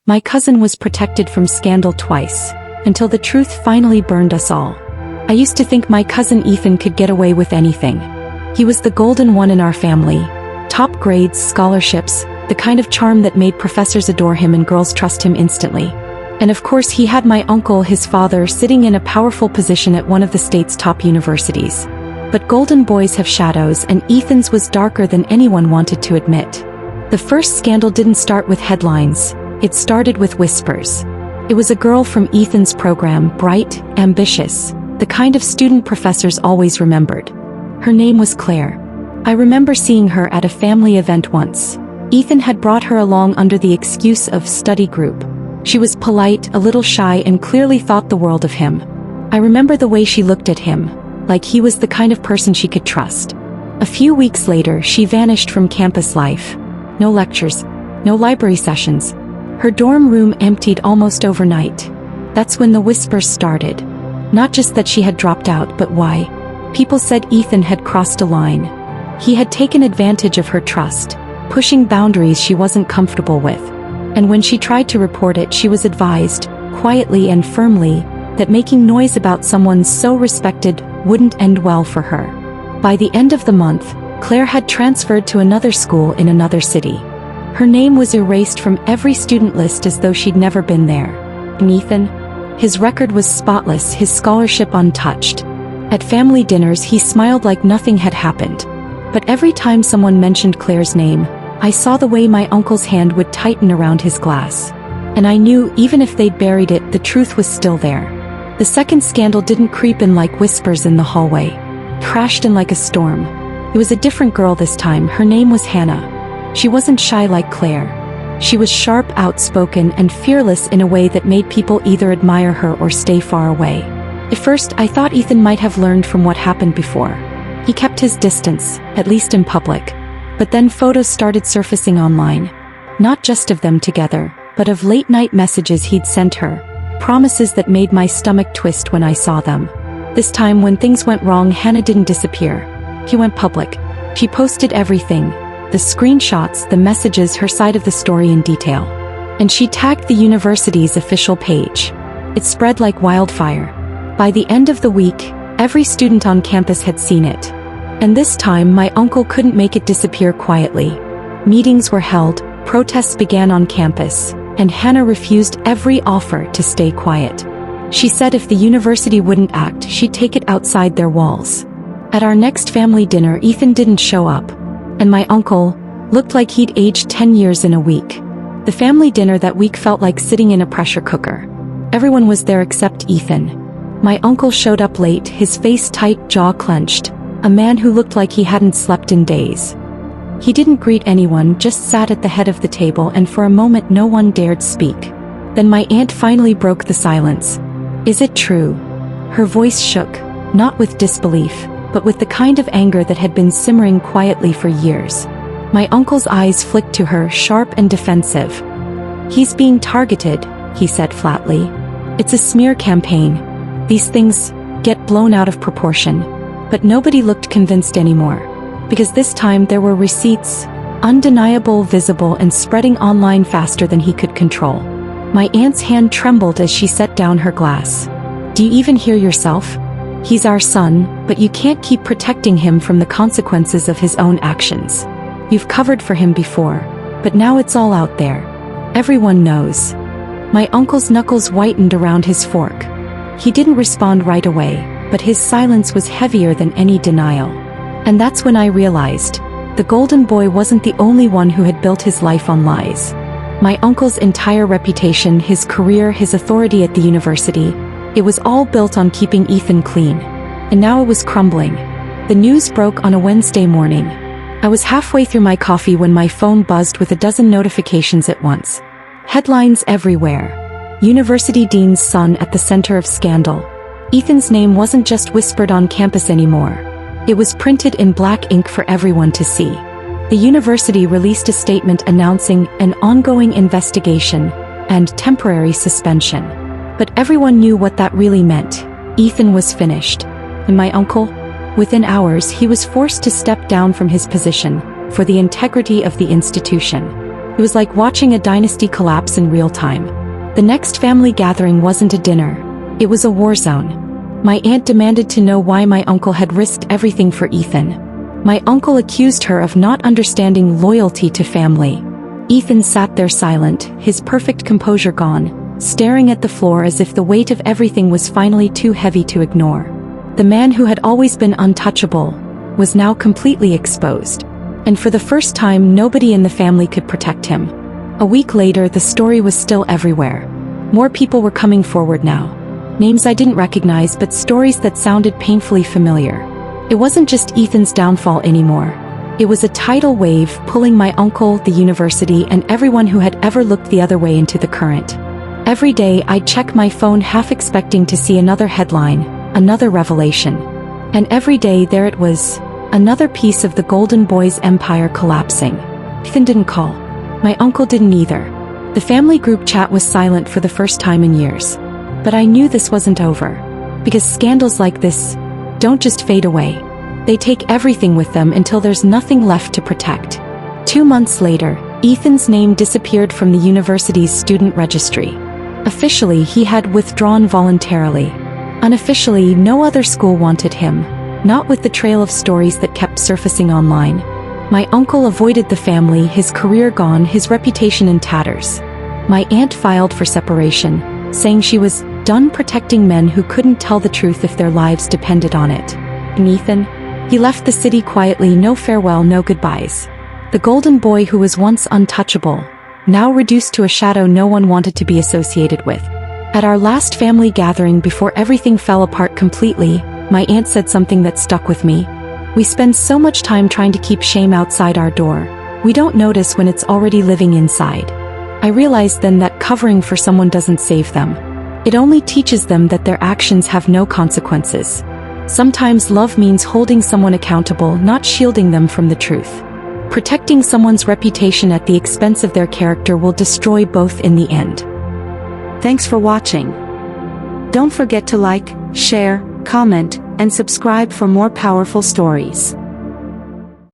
My cousin was protected from scandal twice, until the truth finally burned us all. I used to think my cousin Ethan could get away with anything. He was the golden one in our family. Top grades, scholarships, the kind of charm that made professors adore him and girls trust him instantly. And of course he had my uncle, his father, sitting in a powerful position at one of the state's top universities. But golden boys have shadows, and Ethan's was darker than anyone wanted to admit. The first scandal didn't start with headlines, it started with whispers. It was a girl from Ethan's program, bright, ambitious, the kind of student professors always remembered. Her name was Claire. I remember seeing her at a family event once. Ethan had brought her along under the excuse of study group. She was polite, a little shy, and clearly thought the world of him. I remember the way she looked at him, like he was the kind of person she could trust. A few weeks later, she vanished from campus life. No lectures, no library sessions. Her dorm room emptied almost overnight. That's when the whispers started. Not just that she had dropped out, but why. People said Ethan had crossed a line. He had taken advantage of her trust, pushing boundaries she wasn't comfortable with. And when she tried to report it, she was advised, quietly and firmly, that making noise about someone so respected wouldn't end well for her. By the end of the month, Claire had transferred to another school in another city. Her name was erased from every student list as though she'd never been there. And Ethan? His record was spotless, his scholarship untouched. At family dinners he smiled like nothing had happened. But every time someone mentioned Claire's name, I saw the way my uncle's hand would tighten around his glass. And I knew even if they'd buried it, the truth was still there. The second scandal didn't creep in like whispers in the hallway. It crashed in like a storm. It was a different girl this time. Her name was Hannah. She wasn't shy like Claire. She was sharp, outspoken, and fearless in a way that made people either admire her or stay far away. At first, I thought Ethan might have learned from what happened before. He kept his distance, at least in public. But then photos started surfacing online. Not just of them together, but of late-night messages he'd sent her. Promises that made my stomach twist when I saw them. This time, when things went wrong, Hannah didn't disappear. He went public. She posted everything. The screenshots, the messages, her side of the story in detail. And she tagged the university's official page. It spread like wildfire. By the end of the week, every student on campus had seen it. And this time my uncle couldn't make it disappear quietly. Meetings were held, protests began on campus, and Hannah refused every offer to stay quiet. She said if the university wouldn't act, she'd take it outside their walls. At our next family dinner, Ethan didn't show up. And my uncle looked like he'd aged 10 years in a week. The family dinner that week felt like sitting in a pressure cooker. Everyone was there except Ethan. My uncle showed up late, his face tight, jaw clenched, a man who looked like he hadn't slept in days. He didn't greet anyone, just sat at the head of the table, and for a moment no one dared speak. Then my aunt finally broke the silence. "Is it true?" Her voice shook, not with disbelief, but with the kind of anger that had been simmering quietly for years. My uncle's eyes flicked to her, sharp and defensive. "He's being targeted," he said flatly. "It's a smear campaign. These things get blown out of proportion." But nobody looked convinced anymore. Because this time there were receipts, undeniable, visible, and spreading online faster than he could control. My aunt's hand trembled as she set down her glass. "Do you even hear yourself? He's our son, but you can't keep protecting him from the consequences of his own actions. You've covered for him before, but now it's all out there. Everyone knows." My uncle's knuckles whitened around his fork. He didn't respond right away, but his silence was heavier than any denial. And that's when I realized, the golden boy wasn't the only one who had built his life on lies. My uncle's entire reputation, his career, his authority at the university, it was all built on keeping Ethan clean. And now it was crumbling. The news broke on a Wednesday morning. I was halfway through my coffee when my phone buzzed with a dozen notifications at once. Headlines everywhere. University dean's son at the center of scandal. Ethan's name wasn't just whispered on campus anymore. It was printed in black ink for everyone to see. The university released a statement announcing an ongoing investigation and temporary suspension. But everyone knew what that really meant. Ethan was finished. And my uncle? Within hours, he was forced to step down from his position for the integrity of the institution. It was like watching a dynasty collapse in real time. The next family gathering wasn't a dinner. It was a war zone. My aunt demanded to know why my uncle had risked everything for Ethan. My uncle accused her of not understanding loyalty to family. Ethan sat there silent, his perfect composure gone, staring at the floor as if the weight of everything was finally too heavy to ignore. The man who had always been untouchable was now completely exposed. And for the first time, nobody in the family could protect him. A week later, the story was still everywhere. More people were coming forward now. Names I didn't recognize, but stories that sounded painfully familiar. It wasn't just Ethan's downfall anymore. It was a tidal wave pulling my uncle, the university, and everyone who had ever looked the other way into the current. Every day, I'd check my phone half expecting to see another headline, another revelation. And every day, there it was, another piece of the Golden Boy's empire collapsing. Ethan didn't call. My uncle didn't either. The family group chat was silent for the first time in years. But I knew this wasn't over. Because scandals like this don't just fade away. They take everything with them until there's nothing left to protect. 2 months later, Ethan's name disappeared from the university's student registry. Officially, he had withdrawn voluntarily. Unofficially, no other school wanted him, not with the trail of stories that kept surfacing online. My uncle avoided the family, his career gone, his reputation in tatters. My aunt filed for separation, saying she was done protecting men who couldn't tell the truth if their lives depended on it. And Ethan? He left the city quietly, no farewell, no goodbyes. The golden boy who was once untouchable, now reduced to a shadow no one wanted to be associated with. At our last family gathering before everything fell apart completely, my aunt said something that stuck with me. We spend so much time trying to keep shame outside our door. We don't notice when it's already living inside. I realized then that covering for someone doesn't save them. It only teaches them that their actions have no consequences. Sometimes love means holding someone accountable, not shielding them from the truth. Protecting someone's reputation at the expense of their character will destroy both in the end. Thanks for watching. Don't forget to like, share, comment, and subscribe for more powerful stories.